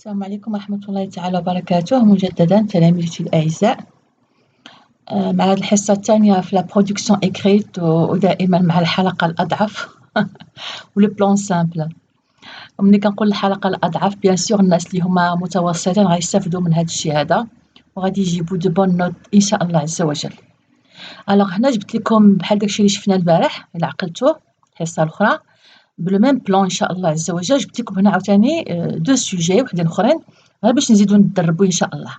السلام عليكم ورحمة الله تعالى وبركاته مجددا تلاميذتي الأعزاء. مع هذه الحصة الثانية في لا برودكسيون إكريت ودائما مع الحلقة الأضعف ولو بلان سامبل. وملي كنقول الحلقة الأضعف بيان سور الناس اللي هما متوسطين غيستافدوا من هذا الشيء هذا وغادي يجيبوا دو بون نوت إن شاء الله عز وجل. ألوغ هنا جبت لكم بحال داكشي اللي شفنا البارح إلا عقلتوه الحصة الأخرى بلو ميم بلان إن شاء الله عز وجل. جبت لكم هنا عاوتاني دو سوجي وحدين أخرين غير باش نزيدو ندربو إن شاء الله.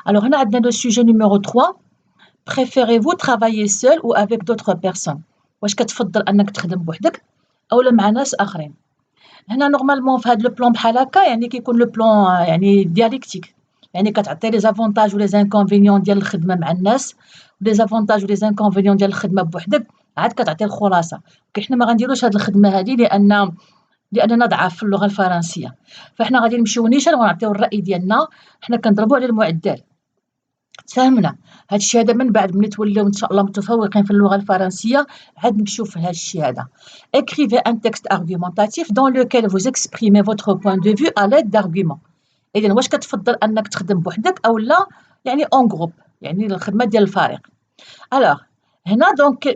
ألوغ هنا عندنا لو سوجي نيميرو 3. Préférez-vous travailler seul ou avec d'autres personnes؟ واش كتفضل أنك تخدم بوحدك أولا مع ناس آخرين؟ هنا نورمالمون في هاد لو بلان بحال هكا يعني كيكون لو بلان يعني دياليكتيك، يعني كتعطي لي زافونتاج و لي زانكونفينيون ديال الخدمة مع الناس و لي زافونتاج و لي زانكونفينيون ديال الخدمة بوحدك، عاد كتعطي الخلاصة. حنا ما غنديروش هاد الخدمة هادي لأننا ضعاف في اللغة الفرنسية، فحنا غادي نمشيو نيشان ونعطيو الرأي ديالنا، حنا كنضربو على المعدل. تفاهمنا؟ هاد الشي هذا من بعد ملي توليو إن شاء الله متفوقين في اللغة الفرنسية عاد نمشيو في هاد الشي هذا. Écrivez un texte argumentatif dans lequel vous exprimez votre point de vue à l'aide d'arguments. إذن واش كتفضل أنك تخدم بوحدك أو لا يعني en groupe، يعني الخدمة ديال الفريق. Alors هنا دونك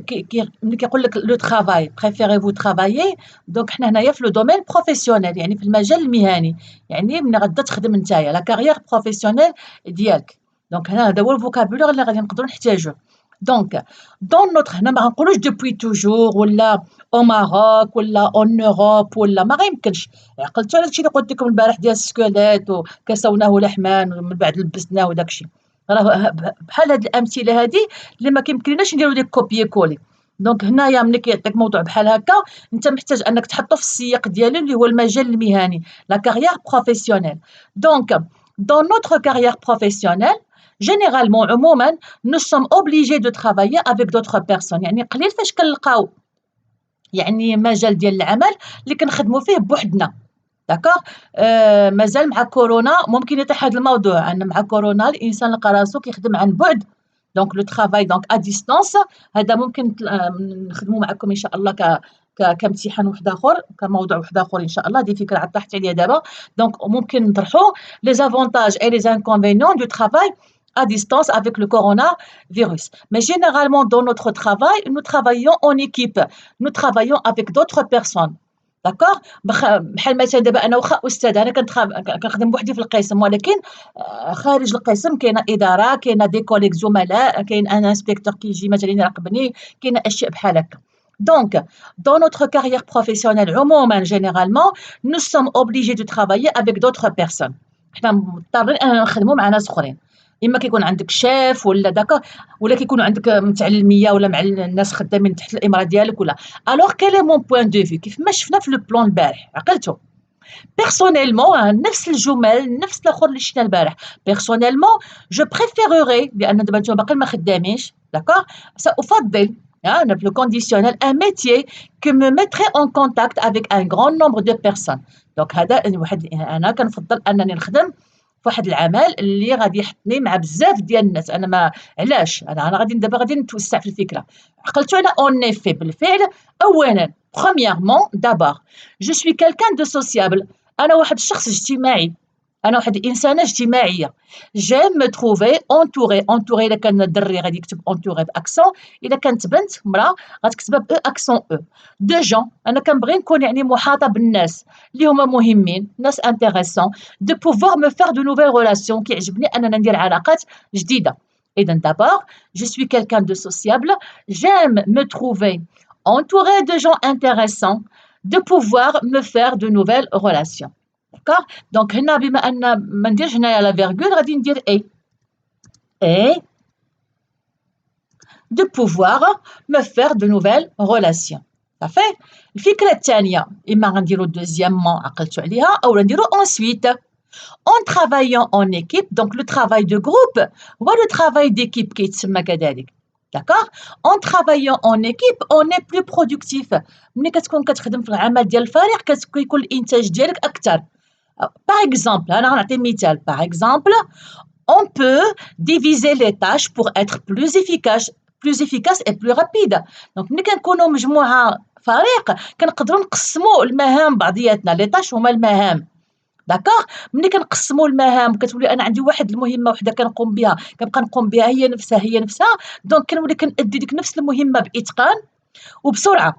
ملي كيقول لك لو ترافاي بريفيريفو ترافايي، دونك حنا هنايا في لو دومين بروفيسيونيل يعني في المجال المهني، يعني ملي غادا تخدم نتايا لا كارير بروفيسيونيل ديالك. دونك هنا هذا هو الفوكابولير اللي غادي نقدروا نحتاجوه. دونك دون نوتر هنا ما غنقولوش دوبوي توجور ولا او ماروك ولا اون اوروب ولا ما غيمكنش. عقلتوا على داكشي اللي قلت لكم البارح ديال السكوليت وكسوناه لحمان من بعد لبسناه وداكشي، راه بحال هاد الامثله هادي اللي ما كيمكنناش نديرو ديك كوبيي كولي. دونك هنايا ملي كيعطيك موضوع بحال هكا انت محتاج انك تحطو في السياق ديالو اللي هو المجال المهني لا كارير بروفيسيونيل. دونك dans notre carrière professionnelle généralement عموما nous sommes obligés de travailler avec d'autres personnes. يعني قليل فاش كنلقاو يعني مجال ديال العمل اللي كنخدموا فيه بوحدنا. داكوغ مازال مع كورونا ممكن يطيح هذا الموضوع ان مع كورونا الانسان لقى راسو كيخدم عن بعد. دونك لو ترافاي دونك ا ديستانس هذا ممكن نخدموا معكم ان شاء الله كامتحان واحد اخر كموضوع واحد اخر ان شاء الله. دي فكره عاد طرحت عليا دابا. دونك ممكن نطرحوا لي زافونتاج اي لي زانكونفينيون دو ترافاي à distance avec le coronavirus. Mais généralement, dans notre travail, nous travaillons en équipe. Nous travaillons avec d'autres personnes. داكوغ بحال مثلا دابا انا واخا استاذ انا كنخدم بوحدي في القسم، ولكن خارج القسم كاينه اداره، كاينه دي كوليك زملاء، كاين ان انسبكتور كيجي مثلا يراقبني، كاينه اشياء بحال هكا. دونك dans notre carrière professionnelle عموما généralement nous sommes obligés de travailler avec d'autres personnes. حنا مضطرين اننا نخدموا مع ناس اخرين، اما كيكون عندك شيف ولا داكا ولا كيكون عندك متعلميه ولا مع الناس خدامين تحت الامره ديالك ولا. الوغ كيل اي مون بوين دو في كيف ما شفنا في لو بلان البارح عقلتو بيرسونيلمون نفس الجمل نفس الاخر اللي شفنا البارح. بيرسونيلمون جو بريفيروري لان دابا نتوما باقي ما خدامينش داكوغ سافضل انا في لو كونديسيونيل ان ميتيي كو مو ميتري اون كونتاكت افيك ان غران نومبر دو بيرسون. دونك هذا واحد انا كنفضل انني نخدم فواحد العمل اللي غادي يحطني مع بزاف ديال الناس. انا ما علاش انا غادي دابا غادي نتوسع في الفكره. عقلتوا على اون ايفي بالفعل. اولا premièrement d'abord je suis quelqu'un de sociable. انا واحد الشخص اجتماعي، انا واحد الانسانه اجتماعيه. j'aime me trouver entouré الا كان دري غادي يكتب entouré باكسون، الا كانت بنت مراه غتكتبها ب اكسون او. دو جون انا كنبغي نكون يعني محاطه بالناس اللي هما مهمين، ناس انتريسون، دو بوفوار مو فير دو نوفيل ريلاسيون، كيعجبني اننا ندير علاقات جديده. اذا d'abord je suis quelqu'un de sociable, j'aime me trouver entouré de gens intéressants, de pouvoir me faire de nouvelles relations. D'accord? Donc هنا بما ان ما نديرش هنايا لا فيرغول غادي ندير et de pouvoir me faire de nouvelles relations. صافي. الفكره الثانيه اما غنديرو دوزيامون عقلتوا عليها او نديرو ensuite en travaillant en équipe. Donc le travail de groupe هو le travail d'équipe كيتسمى كذلك. D'accord? En travaillant en équipe on est plus productif. ملي كتكون كتخدم في العمل ديال الفريق كيكون الانتاج ديالك اكثر. Par exemple, أنا غنعطي مثال. Par exemple, on peut diviser les tâches pour être plus efficace et plus rapide. Donc ملي كنكونوا مجموعة فريق كنقدروا نقسموا المهام بعضياتنا. les tâches هما المهام. داكوغ. ملي كنقسموا المهام وكتولي انا عندي واحد المهمه وحده كنقوم بها، كنبقى نقوم بها هي نفسها، دونك كنولي كنأدي ديك نفس المهمه باتقان وبسرعه.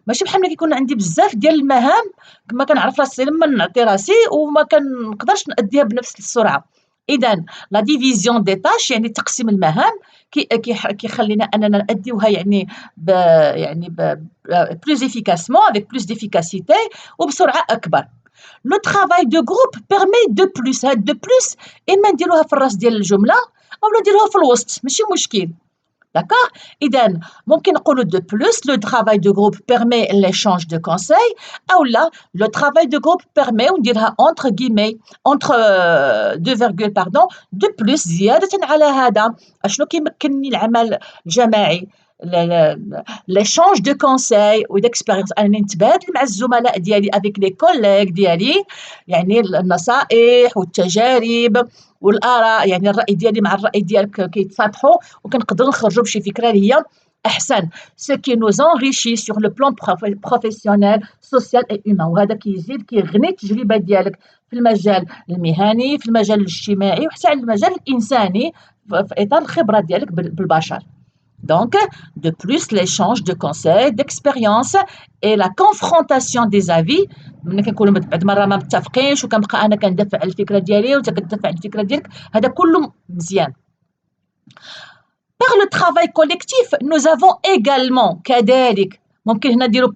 ماشي بحال ملي كيكون عندي بزاف ديال المهام ما كنعرف راسي لما نعطي راسي وما كنقدرش نأديها بنفس السرعه. اذا لا ديفيزيون دي طاش يعني تقسيم المهام كيخلينا اننا نأديوها يعني بلوز افيكاسمون افيك بلوس ديفيكاسيتي وبسرعه اكبر. لو ترافاي دو جروب بيرمي دو بلوس. هاد دو بلوس اما نديروها في الراس ديال الجمله اولا نديروها في الوسط، ماشي مشكل. D'accord. إذن ممكن نقولوا de plus le travail de groupe permet l'échange de conseils أو لا le travail de groupe permet ونديرها entre guillemets entre deux virgules pardon de plus زيادة على هذا. أشنو كيمكنني العمل الجماعي؟ l'échange de conseils و d'expérience، أنني نتبادل مع الزملاء ديالي avec les collègues ديالي، يعني النصائح والتجارب والآراء، يعني الرأي ديالي مع الرأي ديالك كيتصالحوا وكنقدروا نخرجوا بشي فكرة اللي هي أحسن. ce qui nous enrichit sur le plan professionnel social et humain. وهذا كيزيد كيغني التجربة ديالك في المجال المهني، في المجال الاجتماعي وحتى على المجال الإنساني في إطار الخبرة ديالك بالبشر. Donc, de plus, l'échange de conseils, d'expériences et la confrontation des avis. ملي كنكونوا بعد مرة ما متفقينش وكنبقى أنا كندافع على الفكرة ديالي وأنت كتدافع على الفكرة ديالك، هذا كله مزيان. Par le travail collectif, nous avons également كذلك ممكن هنا نديرو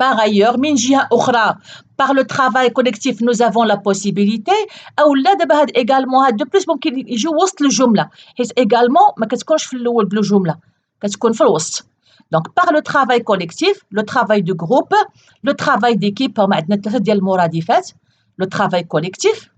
par ailleurs من جهة أخرى. par le travail collectif nous avons la possibilité أو لا دابا هاد également هاد de plus ممكن يجيو وسط الجملة، حيت également ما كتكونش في الأول بلا جملة، كتكون في الوسط. donc par le travail collectif, le travail de groupe, le travail d'équipe، هما عندنا 3 ديال المرادفات، le travail collectif,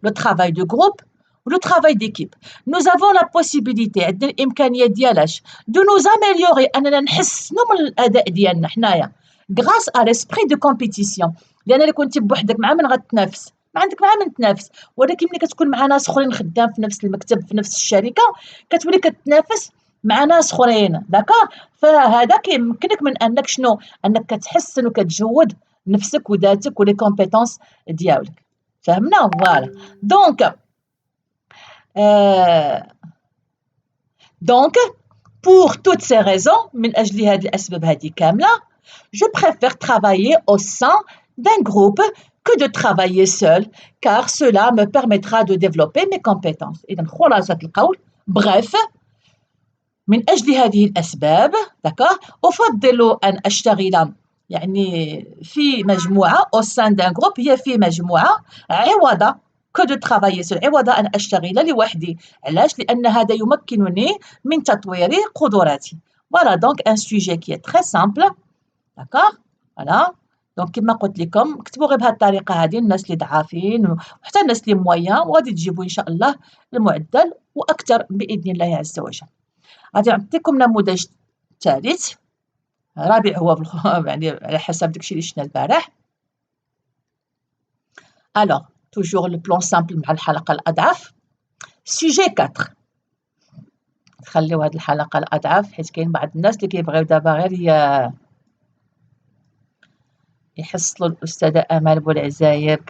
le travail de groupe le travail d'équipe. Nous avons la possibilité عندنا الإمكانية ديالاش de nous améliorer أننا نحسنوا من الأداء ديالنا حنايا grâce à l'esprit de compétition. لأن إلا كنتي بوحدك مع من غتنافس؟ ما عندك مع من تنافس، ولكن ملي كتكون مع ناس اخرين خدام في نفس المكتب في نفس الشركة كتولي كتنافس مع ناس اخرين. داكوغ. فهذا كيمكنك من انك شنو، انك كتحسن وكتجود نفسك وذاتك ولي كومبيتونس ديالك. فهمنا؟ فوالا. Donc, pour toutes ces raisons, من أجل هذه الأسباب هذه كاملة، je préfère travailler au sein d'un groupe que de travailler seul, car cela me permettra de développer mes compétences. إذن خلاصة القول، bref، من أجل هذه الأسباب، d'accord، أفضل أن أشتغل يعني في مجموعة au sein d'un groupe، هي في مجموعة، عوض que de travailler seul، عوض أن أشتغل لوحدي. علاش؟ لأن هذا يمكنني من تطوير قدراتي. Voilà donc un sujet qui est très simple. D'accord. Voilà. Donc كما قلت لكم كتبوا غير بهذه الطريقة هذه الناس اللي ضعافين وحتى الناس اللي مويان، وغادي تجيبوا إن شاء الله المعدل وأكثر بإذن الله عز وجل. غادي نعطيكم نموذج ثالث رابع، هو يعني على حسب داكشي اللي شفنا البارح. Alors toujours le plan simple مع الحلقة الأضعف. sujet 4. خليو هاد الحلقة الأضعف حيت كاين بعض الناس اللي كيبغيو دابا غير يحصلوا الأستاذة أمال بوالعزاير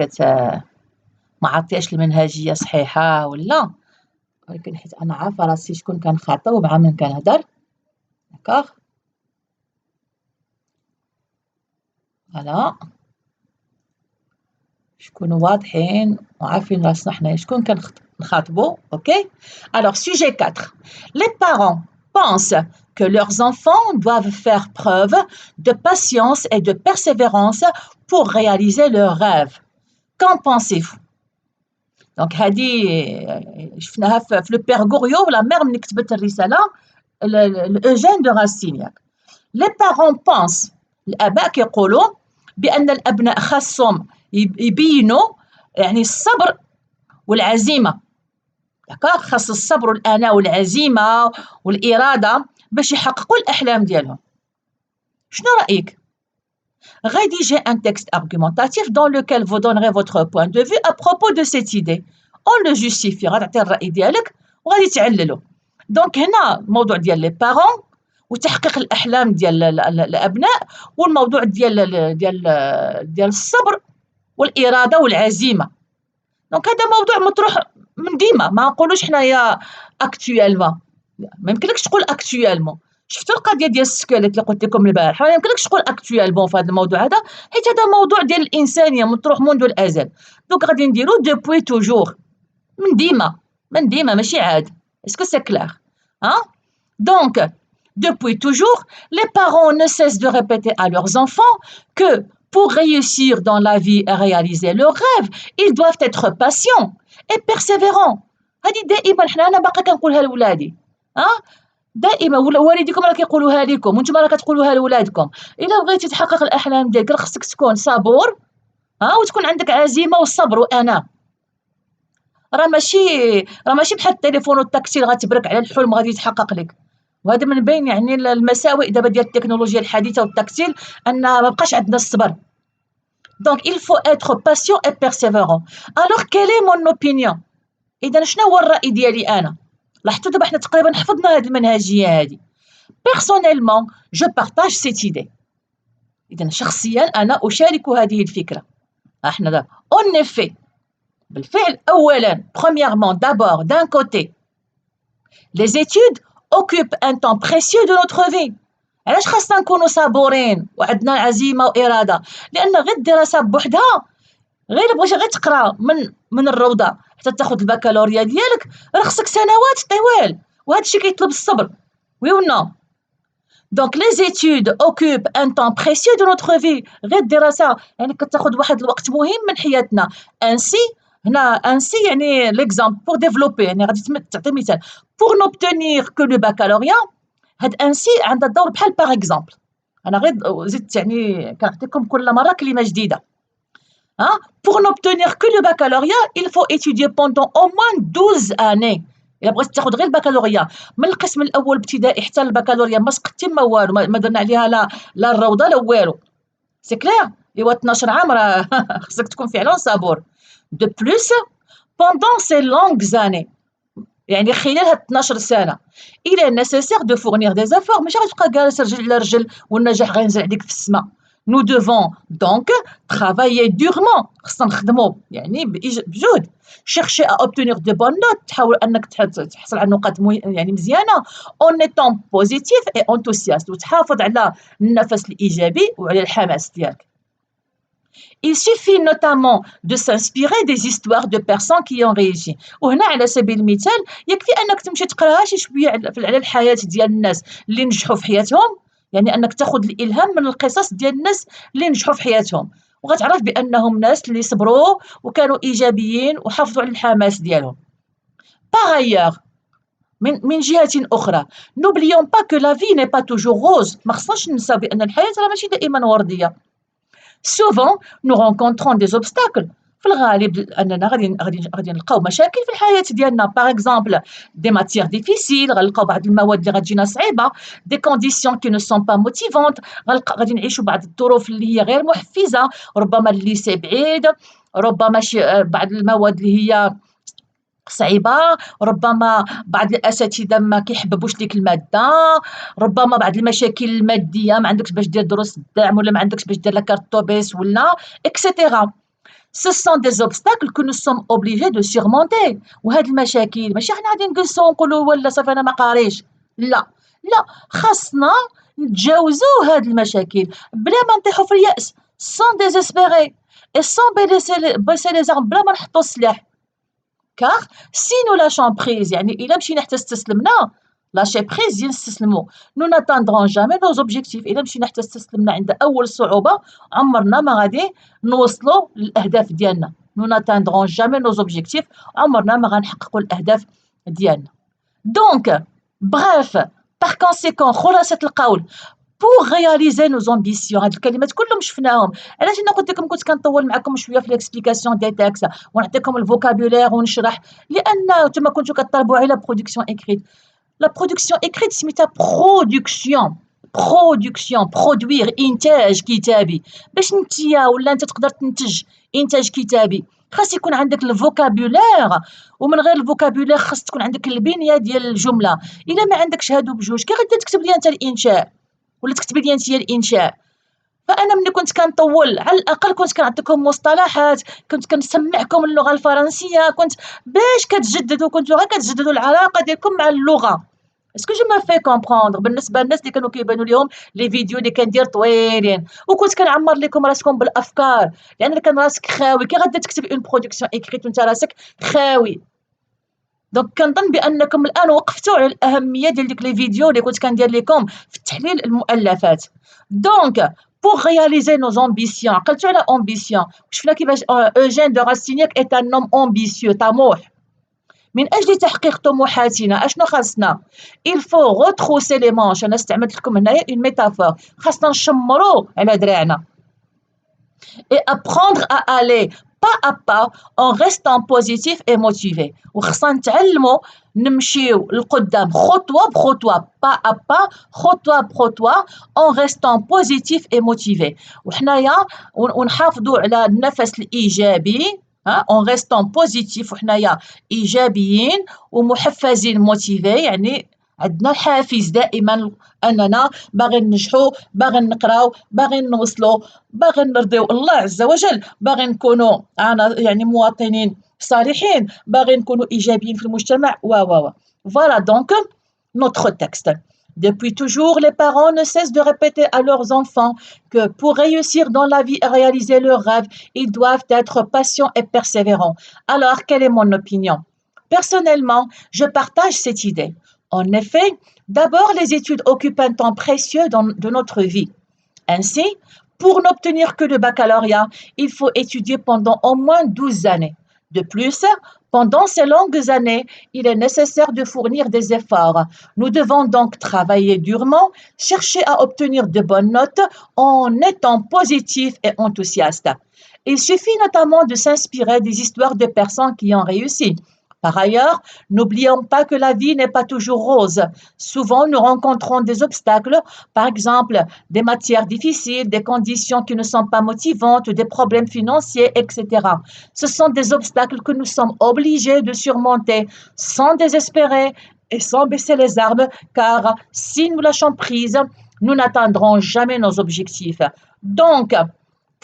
ما عطياش المنهجية صحيحة ولا، ولكن حيت أنا عارفة راسي شكون كنخاطب ومع من كنهضر. داكوغ. فوالا، شكونوا واضحين وعارفين راسنا حنايا شكون كنخاطبوا. اوكي. Alors sujet 4. Les parents pensent que leurs enfants doivent faire preuve de patience et de persévérance pour réaliser leurs rêves. Qu'en pensez-vous? Donc هذه شفناها في لو بير غوريو ولا مير ملي كتبت الرسالة لأوجين دو راسينياك. Les parents pensent، الآباء كيقولوا بأن الأبناء خاصهم يبينوا يعني الصبر والعزيمة. داكوغ. خاص الصبر والأناة والعزيمة والإرادة باش يحققوا الأحلام ديالهم. شنو رأيك؟ Rédigez un texte argumentatif dans lequel vous donnerez votre point de vue à propos de cette idée. On le justifie. غتعطي الرأي ديالك وغادي تعللو. دونك هنا الموضوع ديال لي بارون وتحقيق الأحلام ديال الأبناء، والموضوع ديال الصبر والإرادة والعزيمة. دونك هذا موضوع مطروح من ديما، ما نقولوش حنايا اكتويلمون، ما يمكنلكش تقول اكتويلمون. شفتوا القضيه ديال السكيليت اللي قلت لكم البارحه، ما يمكنلكش تقول اكتويلمون في هذا الموضوع هذا، حيت هذا موضوع ديال الانسانيه مطروح منذ الازل. دونك غادي نديرو دوبوي توجور، من ديما من ديما، ماشي عاد. اسكو سي كلير؟ ها دونك depuis toujours, les parents ne cessent de répéter à leurs enfants que pour réussir dans la vie et réaliser leurs rêves, ils doivent être patients et persévérants. هذه دائما حنا انا باقا كنقولها لولادي. دائما والديكم راه كيقولوها لكم وانتم راه كتقولوها لولادكم. الا بغيتي تحقق الاحلام ديالك راه خصك تكون صبور، وتكون عندك عزيمه والصبر وانا. راه ماشي بحال التليفون والتاكسي اللي غتبرك على الحلم غادي يتحقق لك. وهذا من بين يعني المساوئ دابا ديال التكنولوجيا الحديثه والتكتيل، ان ما بقاش عندنا الصبر. Donc il faut être patient et persévérant. Alors quelle est mon opinion؟ اذا شنو هو الراي ديالي انا؟ لاحظتوا دابا حنا تقريبا حفظنا هذه المنهجيه هذه. Personnellement je partage cette idée. اذا شخصيا انا اشارك هذه الفكره. احنا دابا en effet بالفعل اولا premièrement d'abord d'un côté les études occupent un temps précieux de notre vie. علاش خاصنا نكونوا صبورين وعندنا عزيمه واراده؟ لان غير الدراسه بوحدها، غير بغيتي غير تقرا من الروضه حتى تاخذ البكالوريا ديالك، راه خصك سنوات طوال، وهذا الشيء كيطلب الصبر. وي و نو؟ دونك لي زيتود اوكوب ان طون بريسيو دو نوتر في. غير الدراسه يعني كتاخذ واحد الوقت مهم من حياتنا. انسي هنا انسي يعني ليكزامبل بور ديفلوبي، يعني غادي تعطي مثال بور نوبتونير كو لو بكالوريا. هاد انسي عندها الدور بحال باغ اكزامبل. انا غير زدت يعني كنعطيكم كل مره كلمه جديده. Pour n'obtenir que le baccalauréat, il faut étudier pendant au moins 12 années. إلا بغيتي تاخذ غير البكالوريا من القسم الاول ابتدائي حتى البكالوريا ما سقطتي ما والو، ما درنا عليها لا الروضه لا والو. سي كلير؟ ايوا 12 عام راه خصك تكون فعلا صبور. دو بلوس pendant ces longues années، يعني خلال هاد 12 سنه il est nécessaire de fournir des efforts. ماشي غتبقى جالس رجل على رجل والنجاح غينزل عليك في السماء. Nous devons donc travailler durement. خصنا نخدموا يعني بجهد. chercher à obtenir de bonnes notes، تحاول انك تحصل على نقاط يعني مزيانه en étant positif et enthousiaste، وتحافظ على النفس الايجابي وعلى الحماس ديالك. Il suffit notamment de s'inspirer des histoires de personnes qui ont réussi. وهنا على سبيل المثال يكفي انك تمشي تقراها شي شويه على الحياه ديال الناس اللي نجحوا في حياتهم، يعني انك تاخذ الالهام من القصص ديال الناس اللي نجحوا في حياتهم، وغتعرف بانهم ناس اللي صبروا وكانوا ايجابيين وحافظوا على الحماس ديالهم. Par ailleurs من جهه اخرى n'oublions pas que la vie n'est pas toujours rose. ما خصناش ننساو بان الحياه راه ماشي دائما ورديه. Souvent nous rencontrons des obstacles. في الغالب اننا غادي نلقاو مشاكل في الحياه ديالنا. باغ اكزومبل دي ماتيير ديفيسيل، غنلقاو بعض المواد اللي غتجينا صعيبه، دي كونديسيون كي نو سون با موتيفونت، غادي نعيشوا بعض الظروف اللي هي غير محفزه، ربما الليسي بعيد، ربما شي بعض المواد اللي هي صعيبه، ربما بعض الاساتذه ما كيحببوش ديك الماده، ربما بعض المشاكل الماديه ما عندكش باش دير دروس الدعم، ولا ما عندكش باش دير لا كارت طوبيس ولا اكسيتيرا. Ce sont des obstacles que nous sommes obligés de surmonter. وهاد المشاكل ماشي حنا غادي نجلسوا ونقولوا ولا صافي انا ما قاريش، لا خاصنا نتجاوزوا هاد المشاكل بلا ما نطيحوا في اليأس، sans désespérer et sans baisser les armes، بلا ما نحطوا السلاح. car si nous lâchons prise، يعني إلا مشينا حتى استسلمنا، lâcher prise نستسلموا، nous n'atteindrons jamais nos objectifs. إلا مشينا حتى استسلمنا عند أول صعوبة عمرنا ما غادي نوصلوا للأهداف ديالنا. nous n'atteindrons jamais nos objectifs، عمرنا ما غنحققوا الأهداف ديالنا. donc bref par conséquent خلاصة القول pour réaliser nos ambitions. هاد الكلمات كلهم شفناهم. علاش انا قلت لكم كنت كنطول معكم شويه في ليكسبليكاسيون دي تاكس ونعطيكم الفوكابولير ونشرح؟ لان نتوما كنتو كطلبوا على برودكسيون اكريت. لا برودكسيون اكريت سميتها برودكسيون برودوير، انتاج كتابي. باش نتيا ولا انت تقدر تنتج انتاج كتابي خاص يكون عندك الفوكابولير، ومن غير الفوكابولير خاص تكون عندك البنيه ديال الجمله. الا ما عندكش هادو بجوج كي غادي تكتب لي انت الانشاء ولا تكتبي لي انت الانشاء؟ فأنا ملي كنت كنطول على الأقل كنت كنعطيكم مصطلحات، كنت كنسمعكم اللغة الفرنسية، باش كنتو غير كتجددوا العلاقة ديالكم مع اللغة. اسكو جو مو في كومبروندر؟ بالنسبة للناس اللي كانوا كيبانوا ليهم لي فيديو اللي كندير طويلين، وكنت كنعمر لكم راسكم بالأفكار، لأن كان راسك خاوي، كي غادا تكتب اون برودكسيون إكريت وانت راسك خاوي. دونك كنظن بأنكم الآن وقفتوا على الأهمية ديال ديك لي فيديو اللي كنت كندير لكم في تحليل المؤلفات. دونك pour réaliser nos ambitions، عقلتوا على ambition، وشفنا كيفاش Eugène de Rastignac est un homme ambitieux، طموح. من أجل تحقيق طموحاتنا أشنو خاصنا؟ il faut retrousser les manches. أنا استعملت لكم هنايا une métaphore، خاصنا نشمروا على دراعنا. et apprendre à aller pas à pas en restant positif et motivé. وخصنا نتعلموا نمشيو لقدام خطوة بخطوة، pas à pas، خطوة بخطوة en restant positif et motivé. وحنايا ونحافظوا على النفس الإيجابي en restant positif، وحنايا إيجابيين ومحفزين موتيفي، يعني عندنا الحافز دائما أننا باغي ننجحوا، باغي نقراو، باغي نوصلوا، باغي نرضيو الله عز وجل، باغي نكونوا يعني مواطنين صالحين، باغي نكونوا إيجابيين في المجتمع Voilà donc notre texte. Depuis toujours, les parents ne cessent de répéter à leurs enfants que pour réussir dans la vie et réaliser leurs rêves, ils doivent être patients et persévérants. Alors, quelle est mon opinion? Personnellement, je partage cette idée. En effet, d'abord, les études occupent un temps précieux de notre vie. Ainsi, pour n'obtenir que le baccalauréat, il faut étudier pendant au moins 12 années. De plus, pendant ces longues années, il est nécessaire de fournir des efforts. Nous devons donc travailler durement, chercher à obtenir de bonnes notes en étant positifs et enthousiastes. Il suffit notamment de s'inspirer des histoires de personnes qui ont réussi. Par ailleurs, n'oublions pas que la vie n'est pas toujours rose. Souvent, nous rencontrons des obstacles, par exemple des matières difficiles, des conditions qui ne sont pas motivantes, des problèmes financiers, etc. Ce sont des obstacles que nous sommes obligés de surmonter sans désespérer et sans baisser les armes, car si nous lâchons prise, nous n'atteindrons jamais nos objectifs. Donc,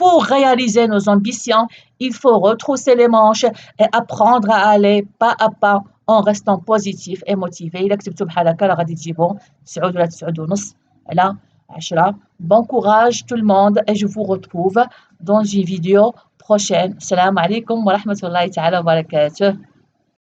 pour réaliser nos ambitions, il faut retrousser les manches et apprendre à aller pas à pas en restant positif et motivé. إلا كتبتو بحال هكا راه غادي تجيبو 9 ولا 9.5 على 10. Bon courage tout le monde et je vous retrouve dans une vidéo prochaine. السلام عليكم ورحمة الله تعالى وبركاته.